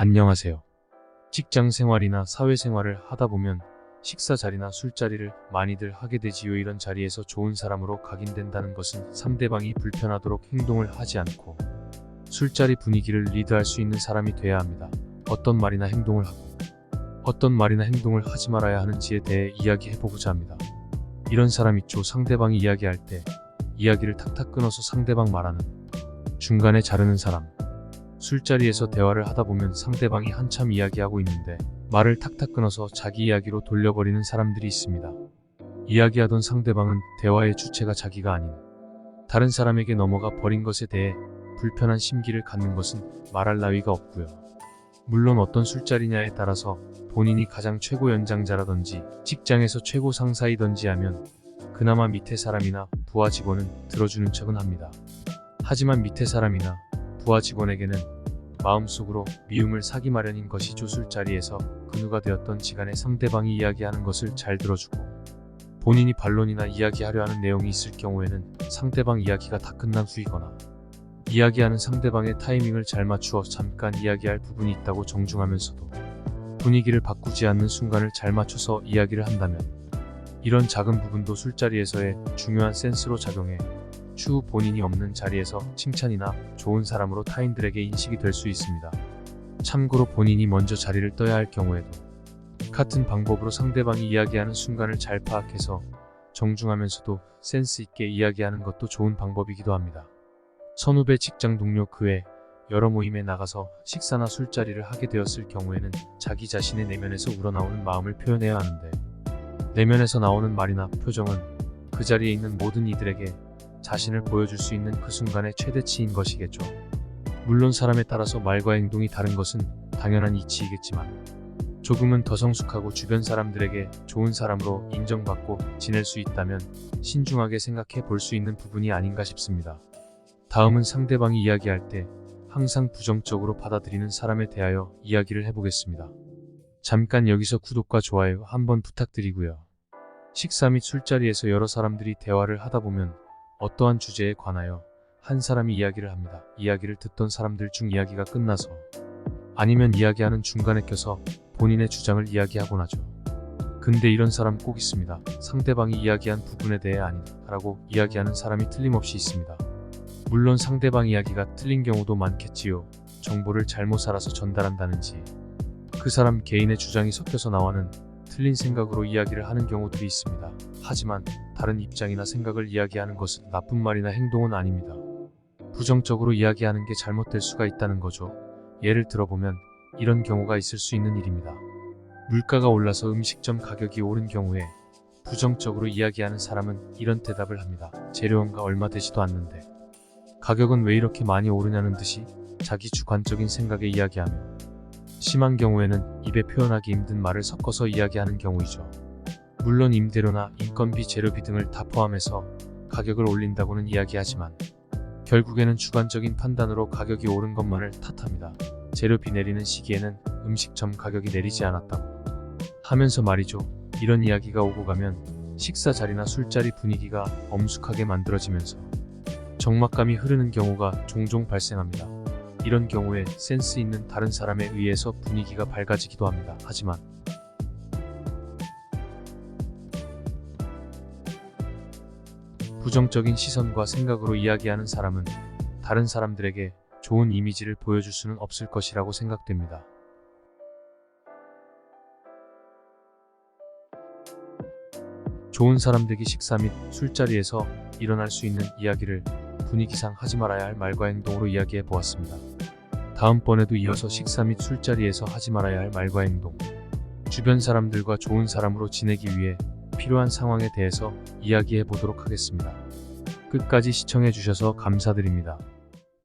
안녕하세요. 직장 생활이나 사회생활을 하다 보면 식사 자리나 술자리를 많이들 하게 되지요. 이런 자리에서 좋은 사람으로 각인된다는 것은 상대방이 불편하도록 행동을 하지 않고 술자리 분위기를 리드할 수 있는 사람이 돼야 합니다. 어떤 말이나 행동을 하고 어떤 말이나 행동을 하지 말아야 하는지에 대해 이야기해보고자 합니다. 이런 사람 있죠. 상대방이 이야기할 때 이야기를 탁탁 끊어서 상대방 말하는, 중간에 자르는 사람. 술자리에서 대화를 하다 보면 상대방이 한참 이야기하고 있는데 말을 탁탁 끊어서 자기 이야기로 돌려버리는 사람들이 있습니다. 이야기하던 상대방은 대화의 주체가 자기가 아닌 다른 사람에게 넘어가 버린 것에 대해 불편한 심기를 갖는 것은 말할 나위가 없고요. 물론 어떤 술자리냐에 따라서 본인이 가장 최고 연장자라든지 직장에서 최고 상사이든지 하면 그나마 밑에 사람이나 부하 직원은 들어주는 척은 합니다. 하지만 밑에 사람이나 부하 직원에게는 마음속으로 미움을 사기 마련인 것이죠. 술자리에서 그 누가 되었던지 간에 상대방이 이야기하는 것을 잘 들어주고 본인이 반론이나 이야기하려 하는 내용이 있을 경우에는 상대방 이야기가 다 끝난 후이거나 이야기하는 상대방의 타이밍을 잘 맞추어 잠깐 이야기할 부분이 있다고 정중하면서도 분위기를 바꾸지 않는 순간을 잘 맞춰서 이야기를 한다면 이런 작은 부분도 술자리에서의 중요한 센스로 작용해 추후 본인이 없는 자리에서 칭찬이나 좋은 사람으로 타인들에게 인식이 될 수 있습니다. 참고로 본인이 먼저 자리를 떠야 할 경우에도 같은 방법으로 상대방이 이야기하는 순간을 잘 파악해서 정중하면서도 센스 있게 이야기하는 것도 좋은 방법이기도 합니다. 선후배, 직장 동료 그 외 여러 모임에 나가서 식사나 술자리를 하게 되었을 경우에는 자기 자신의 내면에서 우러나오는 마음을 표현해야 하는데 내면에서 나오는 말이나 표정은 그 자리에 있는 모든 이들에게 자신을 보여줄 수 있는 그 순간의 최대치인 것이겠죠. 물론 사람에 따라서 말과 행동이 다른 것은 당연한 이치이겠지만 조금은 더 성숙하고 주변 사람들에게 좋은 사람으로 인정받고 지낼 수 있다면 신중하게 생각해 볼 수 있는 부분이 아닌가 싶습니다. 다음은 상대방이 이야기할 때 항상 부정적으로 받아들이는 사람에 대하여 이야기를 해보겠습니다. 잠깐 여기서 구독과 좋아요 한번 부탁드리고요. 식사 및 술자리에서 여러 사람들이 대화를 하다 보면 어떠한 주제에 관하여 한 사람이 이야기를 합니다. 이야기를 듣던 사람들 중 이야기가 끝나서 아니면 이야기하는 중간에 껴서 본인의 주장을 이야기하곤 하죠. 근데 이런 사람 꼭 있습니다. 상대방이 이야기한 부분에 대해 아니다 라고 이야기하는 사람이 틀림없이 있습니다. 물론 상대방 이야기가 틀린 경우도 많겠지요. 정보를 잘못 알아서 전달한다는지 그 사람 개인의 주장이 섞여서 나와는 틀린 생각으로 이야기를 하는 경우들이 있습니다. 하지만 다른 입장이나 생각을 이야기하는 것은 나쁜 말이나 행동은 아닙니다. 부정적으로 이야기하는 게 잘못될 수가 있다는 거죠. 예를 들어보면 이런 경우가 있을 수 있는 일입니다. 물가가 올라서 음식점 가격이 오른 경우에 부정적으로 이야기하는 사람은 이런 대답을 합니다. 재료원가 얼마 되지도 않는데 가격은 왜 이렇게 많이 오르냐는 듯이 자기 주관적인 생각에 이야기하며 심한 경우에는 입에 표현하기 힘든 말을 섞어서 이야기하는 경우이죠. 물론 임대료나 인건비, 재료비 등을 다 포함해서 가격을 올린다고는 이야기하지만 결국에는 주관적인 판단으로 가격이 오른 것만을 탓합니다. 재료비 내리는 시기에는 음식점 가격이 내리지 않았다고 하면서 말이죠. 이런 이야기가 오고 가면 식사 자리나 술자리 분위기가 엄숙하게 만들어지면서 적막감이 흐르는 경우가 종종 발생합니다. 이런 경우에 센스 있는 다른 사람에 의해서 분위기가 밝아지기도 합니다. 하지만 부정적인 시선과 생각으로 이야기하는 사람은 다른 사람들에게 좋은 이미지를 보여줄 수는 없을 것이라고 생각됩니다. 좋은 사람 되기 식사 및 술자리에서 일어날 수 있는 이야기를 분위기상 하지 말아야 할 말과 행동으로 이야기해 보았습니다. 다음번에도 이어서 식사 및 술자리에서 하지 말아야 할 말과 행동, 주변 사람들과 좋은 사람으로 지내기 위해 필요한 상황에 대해서 이야기해 보도록 하겠습니다. 끝까지 시청해 주셔서 감사드립니다.